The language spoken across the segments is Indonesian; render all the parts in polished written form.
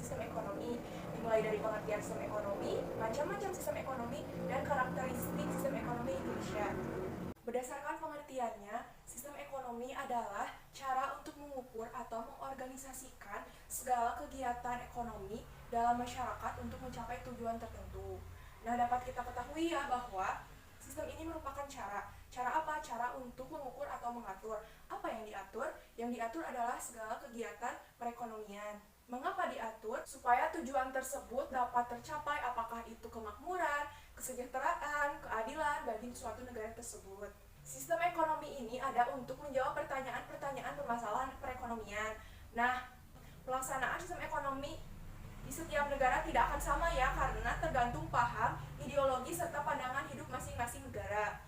sistem ekonomi, dimulai dari pengertian sistem ekonomi, macam-macam sistem ekonomi, dan karakteristik sistem ekonomi Indonesia. Berdasarkan pengertiannya, sistem ekonomi adalah cara untuk mengukur atau mengorganisasikan segala kegiatan ekonomi dalam masyarakat untuk mencapai tujuan tertentu. Nah, dapat kita ketahui ya bahwa sistem ini merupakan cara apa? Cara untuk mengukur atau mengatur. Apa yang diatur? Yang diatur adalah segala kegiatan perekonomian. Mengapa diatur? Supaya tujuan tersebut dapat tercapai, apakah itu kemakmuran, kesejahteraan, keadilan bagi suatu negara tersebut. Sistem ekonomi ini ada untuk menjawab pertanyaan-pertanyaan permasalahan perekonomian. Nah, pelaksanaan sistem ekonomi di setiap negara tidak akan sama ya, karena tergantung paham, ideologi, serta pandangan hidup masing-masing negara.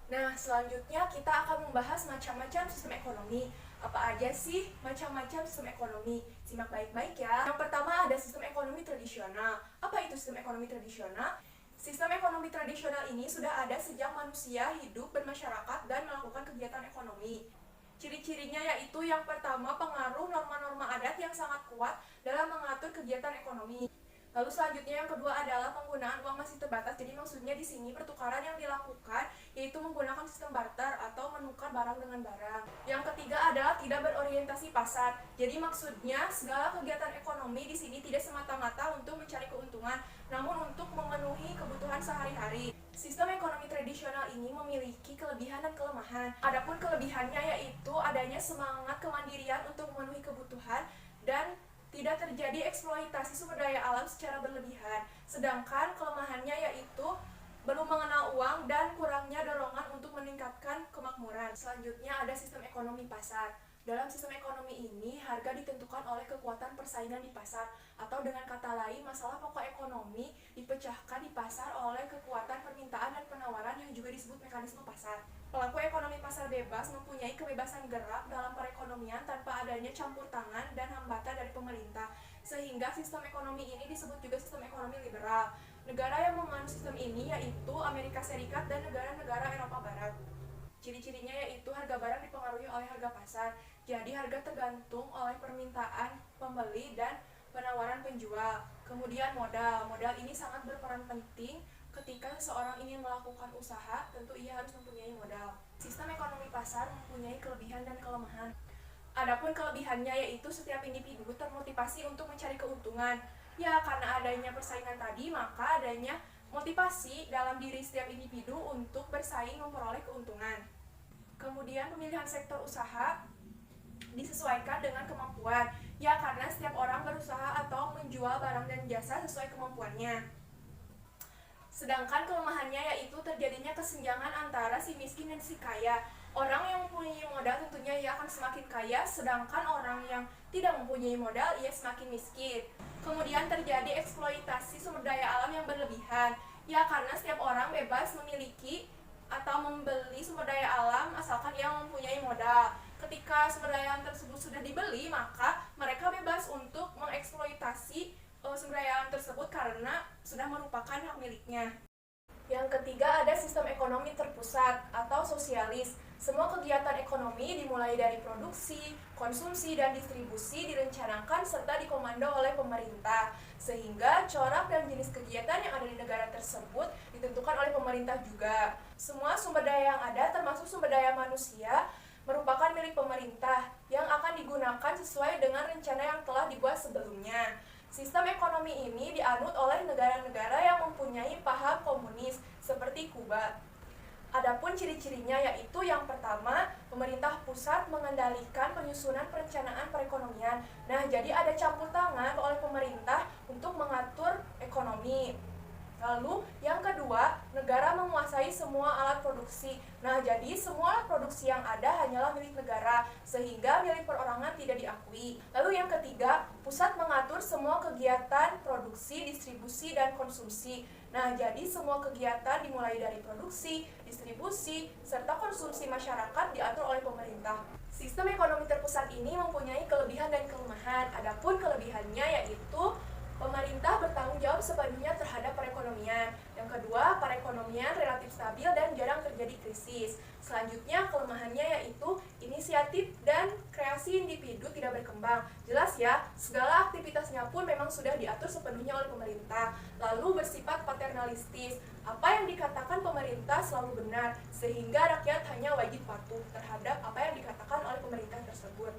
Nah, selanjutnya kita akan membahas macam-macam sistem ekonomi. Apa aja sih macam-macam sistem ekonomi? Simak baik-baik ya. Yang pertama ada sistem ekonomi tradisional. Apa itu sistem ekonomi tradisional? Sistem ekonomi tradisional ini sudah ada sejak manusia hidup bermasyarakat dan melakukan kegiatan ekonomi. Ciri-cirinya yaitu yang pertama, pengaruh norma-norma adat yang sangat kuat dalam mengatur kegiatan ekonomi. Lalu selanjutnya yang kedua adalah penggunaan uang masih terbatas. Jadi maksudnya di sini pertukaran yang dilakukan yaitu menggunakan sistem barter atau menukar barang dengan barang. Yang ketiga adalah tidak berorientasi pasar. Jadi maksudnya segala kegiatan ekonomi di sini tidak semata-mata untuk mencari keuntungan, namun untuk memenuhi kebutuhan sehari-hari. Sistem ekonomi tradisional ini memiliki kelebihan dan kelemahan. Adapun kelebihannya yaitu adanya semangat kemandirian untuk memenuhi kebutuhan dan tidak terjadi eksploitasi sumber daya alam secara berlebihan. Sedangkan kelemahannya yaitu belum mengenal uang dan kurangnya dorongan untuk meningkatkan kemakmuran. Selanjutnya ada sistem ekonomi pasar. Dalam sistem ekonomi ini, harga ditentukan oleh kekuatan persaingan di pasar, atau dengan kata lain, masalah pokok ekonomi dipecahkan di pasar oleh kekuatan permintaan dan penawaran yang juga disebut mekanisme pasar. Pelaku ekonomi pasar bebas mempunyai kebebasan gerak dalam perekonomian tanpa adanya campur tangan dan hambatan dari pemerintah, sehingga sistem ekonomi ini disebut juga sistem ekonomi liberal. Negara yang menganut sistem ini yaitu Amerika Serikat dan negara-negara Eropa Barat. Ciri-cirinya yaitu harga barang dipengaruhi oleh harga pasar. Jadi harga tergantung oleh permintaan pembeli dan penawaran penjual. Kemudian modal. Modal ini sangat berperan penting ketika seseorang ingin melakukan usaha, tentu ia harus mempunyai modal. Sistem ekonomi pasar mempunyai kelebihan dan kelemahan. Adapun kelebihannya yaitu setiap individu termotivasi untuk mencari keuntungan. Ya, karena adanya persaingan tadi, maka adanya motivasi dalam diri setiap individu untuk bersaing memperoleh keuntungan. Kemudian pemilihan sektor usaha disesuaikan dengan kemampuan. Ya, karena setiap orang berusaha atau menjual barang dan jasa sesuai kemampuannya. Sedangkan kelemahannya yaitu terjadinya kesenjangan antara si miskin dan si kaya. Orang yang mempunyai modal tentunya ia akan semakin kaya, sedangkan orang yang tidak mempunyai modal ia semakin miskin. Kemudian terjadi eksploitasi sumber daya alam yang berlebihan. Ya, karena setiap orang bebas memiliki atau membeli sumber daya alam asalkan ia mempunyai modal. Ketika sumber daya alam tersebut sudah dibeli, maka mereka bebas untuk mengeksploitasi sumber daya alam tersebut karena sudah merupakan hak miliknya. Yang ketiga ada sistem ekonomi terpusat atau sosialis. Semua kegiatan ekonomi dimulai dari produksi, konsumsi, dan distribusi direncanakan serta dikomando oleh pemerintah, sehingga corak dan jenis kegiatan yang ada di negara tersebut ditentukan oleh pemerintah juga. Semua sumber daya yang ada termasuk sumber daya manusia merupakan milik pemerintah yang akan digunakan sesuai dengan rencana yang telah dibuat sebelumnya. Sistem ekonomi ini dianut oleh negara-negara yang mempunyai paham komunis seperti Kuba. Adapun ciri-cirinya yaitu yang pertama, pemerintah pusat mengendalikan penyusunan perencanaan perekonomian. Nah, jadi ada campur tangan oleh pemerintah untuk mengatur ekonomi. Lalu yang kedua, negara menguasai semua alat produksi. Nah, jadi semua alat produksi yang ada hanyalah milik negara, sehingga milik perorangan tidak diakui. Lalu yang ketiga, pusat mengatur semua kegiatan produksi, distribusi, dan konsumsi. Nah, jadi semua kegiatan dimulai dari produksi, distribusi, serta konsumsi masyarakat diatur oleh pemerintah. Sistem ekonomi terpusat ini mempunyai kelebihan dan kelemahan. Adapun kelebihannya yaitu pemerintah bertanggung jawab sepenuhnya terhadap perekonomian. Yang kedua, perekonomian relatif stabil dan jarang terjadi krisis. Selanjutnya, kelemahannya yaitu ini inisiatif dan kreasi individu tidak berkembang. Jelas ya, segala aktivitasnya pun memang sudah diatur sepenuhnya oleh pemerintah, lalu bersifat paternalistis. Apa yang dikatakan pemerintah selalu benar, sehingga rakyat hanya wajib patuh terhadap apa yang dikatakan oleh pemerintah tersebut.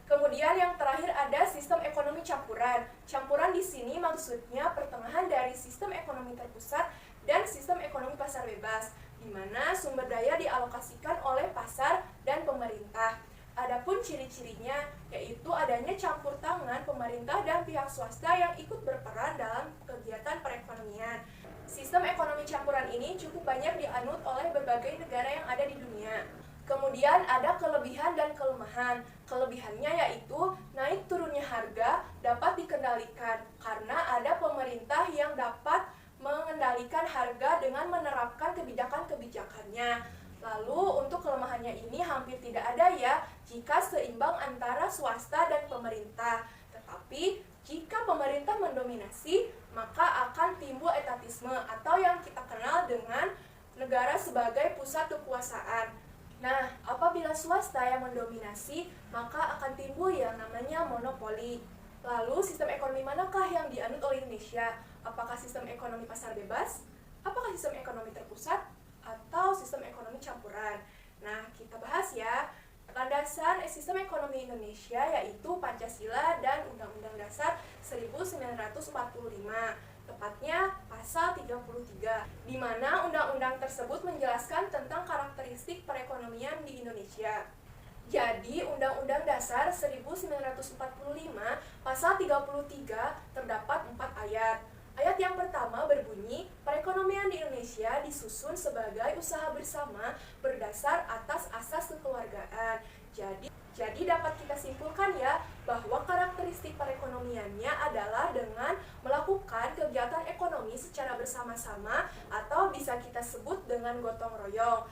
Kemudian yang terakhir ada sistem ekonomi campuran. Campuran di sini maksudnya pertengahan dari sistem ekonomi terpusat dan sistem ekonomi pasar bebas, di mana sumber daya dialokasikan oleh pasar dan pemerintah. Adapun ciri-cirinya yaitu adanya campur tangan pemerintah dan pihak swasta yang ikut berperan dalam kegiatan perekonomian. Sistem ekonomi campuran ini cukup banyak dianut oleh berbagai negara yang ada di dunia. Kemudian ada kelebihan dan kelemahan. Kelebihannya yaitu naik turunnya harga dapat dikendalikan karena ada pemerintah yang dapat mengendalikan harga dengan menerapkan kebijakan-kebijakannya. Lalu untuk kelemahannya ini hampir tidak ada ya jika seimbang antara swasta dan pemerintah. Tetapi jika pemerintah mendominasi, maka akan timbul etatisme atau yang kita kenal dengan negara sebagai pusat kekuasaan. Nah, apabila swasta yang mendominasi, maka akan timbul yang namanya monopoli. Lalu, sistem ekonomi manakah yang dianut oleh Indonesia? Apakah sistem ekonomi pasar bebas? Apakah sistem ekonomi terpusat? Atau sistem ekonomi campuran? Nah, kita bahas ya. Landasan sistem ekonomi Indonesia yaitu Pancasila dan Undang-Undang Dasar 1945. Tepatnya pasal 33, di mana undang-undang tersebut menjelaskan tentang karakteristik perekonomian di Indonesia. Jadi, Undang-Undang Dasar 1945 pasal 33 terdapat 4 ayat. Ayat yang pertama berbunyi, perekonomian di Indonesia disusun sebagai usaha bersama berdasar atas asas kekeluargaan. Jadi dapat kita simpulkan ya bahwa karakteristik perekonomiannya adalah dengan melakukan kegiatan ekonomi secara bersama-sama atau bisa kita sebut dengan gotong royong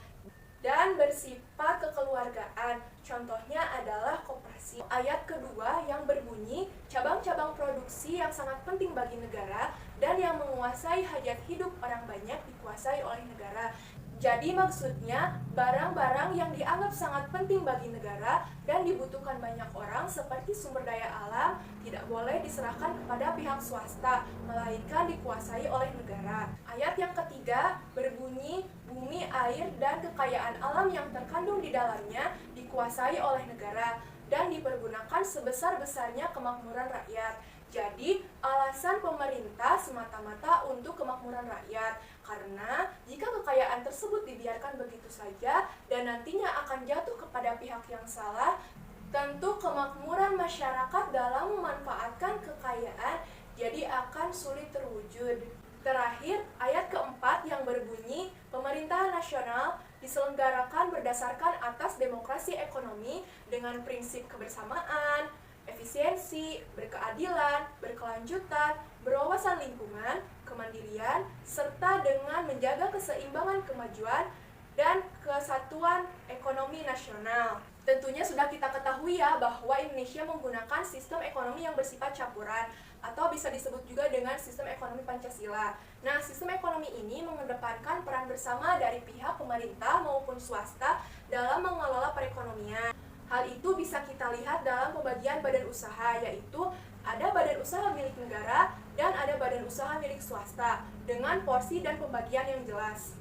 dan bersifat kekeluargaan. Contohnya adalah koperasi. Ayat kedua yang berbunyi cabang-cabang produksi yang sangat penting bagi negara dan yang menguasai hajat hidup orang banyak dikuasai oleh negara. Jadi maksudnya barang-barang yang dianggap sangat penting bagi negara dan dibutuhkan banyak orang seperti sumber daya alam tidak boleh diserahkan kepada pihak swasta, melainkan dikuasai oleh negara. Ayat yang ketiga berbunyi bumi, air, dan kekayaan alam yang terkandung di dalamnya dikuasai oleh negara dan dipergunakan sebesar-besarnya kemakmuran rakyat. Jadi, alasan pemerintah semata-mata untuk kemakmuran rakyat. Karena jika kekayaan tersebut dibiarkan begitu saja dan nantinya akan jatuh kepada pihak yang salah, tentu kemakmuran masyarakat dalam memanfaatkan kekayaan jadi akan sulit terwujud. Terakhir, ayat keempat yang berbunyi, pemerintahan nasional diselenggarakan berdasarkan atas demokrasi ekonomi dengan prinsip kebersamaan, efisiensi, berkeadilan, berkelanjutan, berwawasan lingkungan, kemandirian, serta dengan menjaga keseimbangan kemajuan dan kesatuan ekonomi nasional. Tentunya sudah kita ketahui ya bahwa Indonesia menggunakan sistem ekonomi yang bersifat campuran atau bisa disebut juga dengan sistem ekonomi Pancasila. Nah, sistem ekonomi ini mengedepankan peran bersama dari pihak pemerintah maupun swasta dalam mengelola perekonomian. Hal itu bisa kita lihat dalam pembagian badan usaha, yaitu ada badan usaha milik negara dan ada badan usaha milik swasta dengan porsi dan pembagian yang jelas.